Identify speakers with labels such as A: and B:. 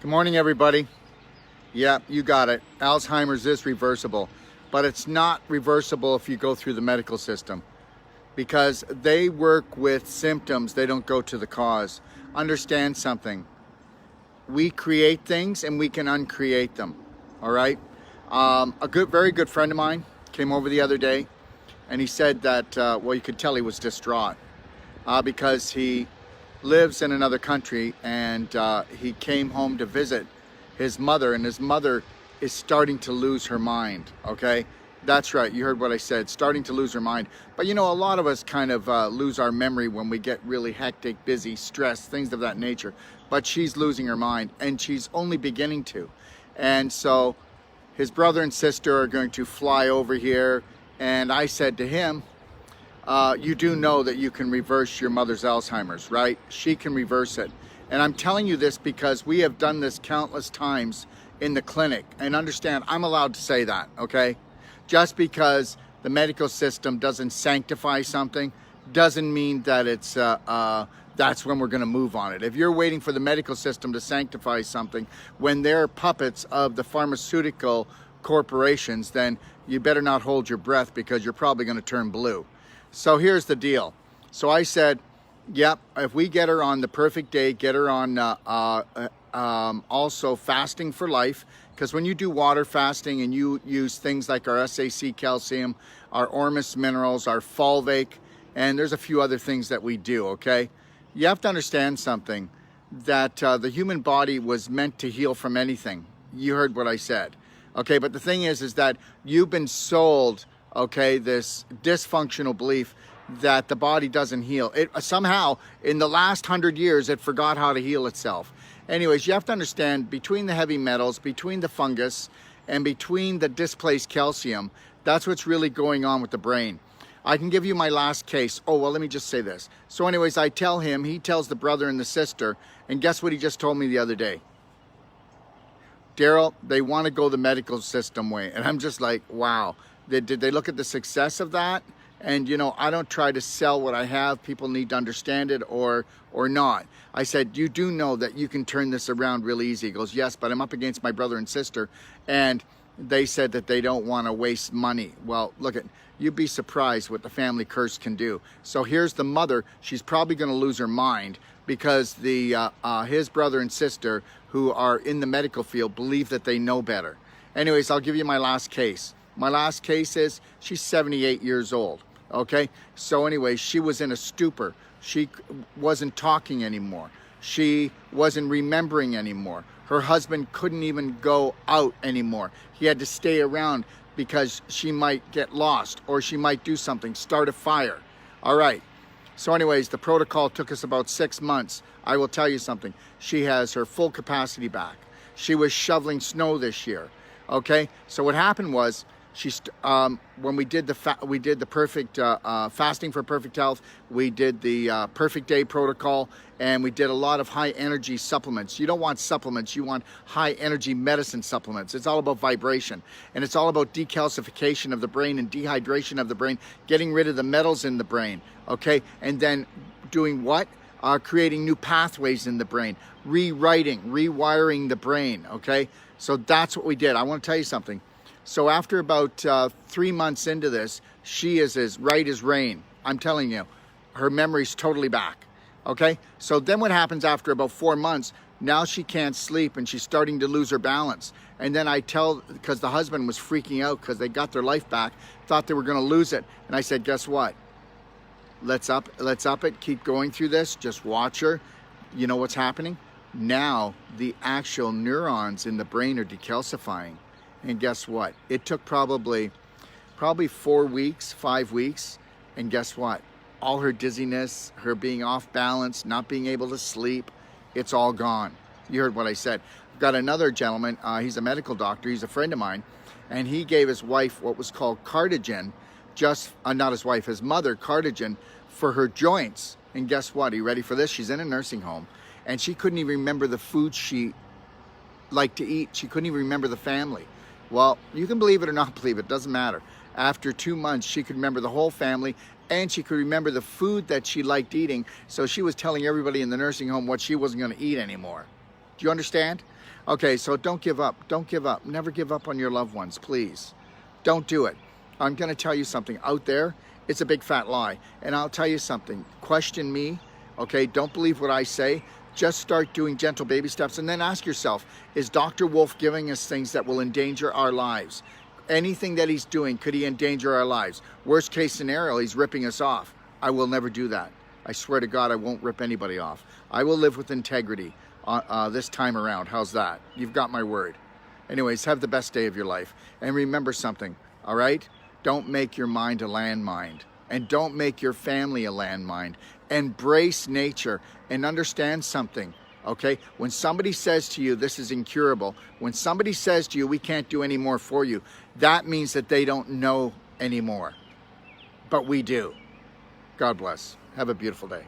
A: Good morning, everybody. Yeah, you got it. Alzheimer's is reversible, but it's not reversible if you go through the medical system because they work with symptoms. They don't go to the cause. Understand something. We create things and we can uncreate them. All right. Very good friend of mine came over the other day and he said that, well, you could tell he was distraught because he lives in another country and he came home to visit his mother, and his mother is starting to lose her mind. Okay, that's right, you heard what I said, starting to lose her mind. But you know, a lot of us kind of lose our memory when we get really hectic, busy, stressed, things of that nature. But she's losing her mind, and she's only beginning to. And so his brother and sister are going to fly over here, and I said to him, you do know that you can reverse your mother's Alzheimer's, right? She can reverse it. And I'm telling you this because we have done this countless times in the clinic. And understand, I'm allowed to say that, okay? Just because the medical system doesn't sanctify something doesn't mean that it's that's when we're going to move on it. If you're waiting for the medical system to sanctify something when they're puppets of the pharmaceutical corporations, then you better not hold your breath because you're probably going to turn blue. So here's the deal. So I said, yep, if we get her on the perfect day, get her on also fasting for life, because when you do water fasting and you use things like our SAC calcium, our Ormus minerals, our fulvic, and there's a few other things that we do, okay? You have to understand something, that the human body was meant to heal from anything. You heard what I said, okay? But the thing is that you've been sold, okay, this dysfunctional belief that the body doesn't heal. It somehow, in the last 100 years, it forgot how to heal itself. Anyways, you have to understand, between the heavy metals, between the fungus, and between the displaced calcium, that's what's really going on with the brain. I can give you my last case. Oh, well, let me just say this. So anyways, I tell him, he tells the brother and the sister, and guess what he just told me the other day? Daryl, they want to go the medical system way. And I'm just like, wow. Did they look at the success of that? And, you know, I don't try to sell what I have. People need to understand it or not. I said, you do know that you can turn this around really easy. He goes, yes, but I'm up against my brother and sister. And they said that they don't want to waste money. Well, look, you'd be surprised what the family curse can do. So here's the mother. She's probably going to lose her mind because his brother and sister, who are in the medical field, believe that they know better. Anyways, I'll give you my last case. My last case is she's 78 years old. Okay, so anyway, she was in a stupor. She wasn't talking anymore. She wasn't remembering anymore. Her husband couldn't even go out anymore. He had to stay around because she might get lost or she might do something, start a fire. All right. So anyways, the protocol took us about 6 months. I will tell you something. She has her full capacity back. She was shoveling snow this year. Okay, so what happened was, when we did the perfect fasting for perfect health, we did the perfect day protocol, and we did a lot of high energy supplements. You don't want supplements, you want high energy medicine supplements. It's all about vibration, and it's all about decalcification of the brain and dehydration of the brain, getting rid of the metals in the brain, okay? And then doing what? Creating new pathways in the brain, rewiring the brain, okay? So that's what we did. I want to tell you something. So after about 3 months into this, she is as right as rain. I'm telling you, her memory's totally back. Okay? So then what happens after about 4 months, now she can't sleep and she's starting to lose her balance. And then I tell, because the husband was freaking out because they got their life back, thought they were going to lose it. And I said, guess what? Let's up it, keep going through this, just watch her. You know what's happening? Now the actual neurons in the brain are decalcifying. And guess what? It took probably 4 weeks, 5 weeks. And guess what? All her dizziness, her being off balance, not being able to sleep, it's all gone. You heard what I said. I've got another gentleman, he's a medical doctor, he's a friend of mine, and he gave his wife what was called cardigan, not his wife, his mother, cardigan, for her joints. And guess what? Are you ready for this? She's in a nursing home, and she couldn't even remember the food she liked to eat. She couldn't even remember the family. Well, you can believe it or not believe it, doesn't matter. After 2 months, she could remember the whole family, and she could remember the food that she liked eating. So she was telling everybody in the nursing home what she wasn't going to eat anymore. Do you understand? Okay, so don't give up. Don't give up. Never give up on your loved ones, please. Don't do it. I'm going to tell you something. Out there, it's a big fat lie. And I'll tell you something. Question me, okay? Don't believe what I say. Just start doing gentle baby steps and then ask yourself, is Dr. Wolfe giving us things that will endanger our lives? Anything that he's doing, could he endanger our lives? Worst case scenario, he's ripping us off. I will never do that. I swear to God, I won't rip anybody off. I will live with integrity this time around. How's that? You've got my word. Anyways, have the best day of your life. And remember something, all right? Don't make your mind a landmine. And don't make your family a landmine. Embrace nature and understand something, okay? When somebody says to you, this is incurable, when somebody says to you, we can't do any more for you, that means that they don't know anymore. But we do. God bless. Have a beautiful day.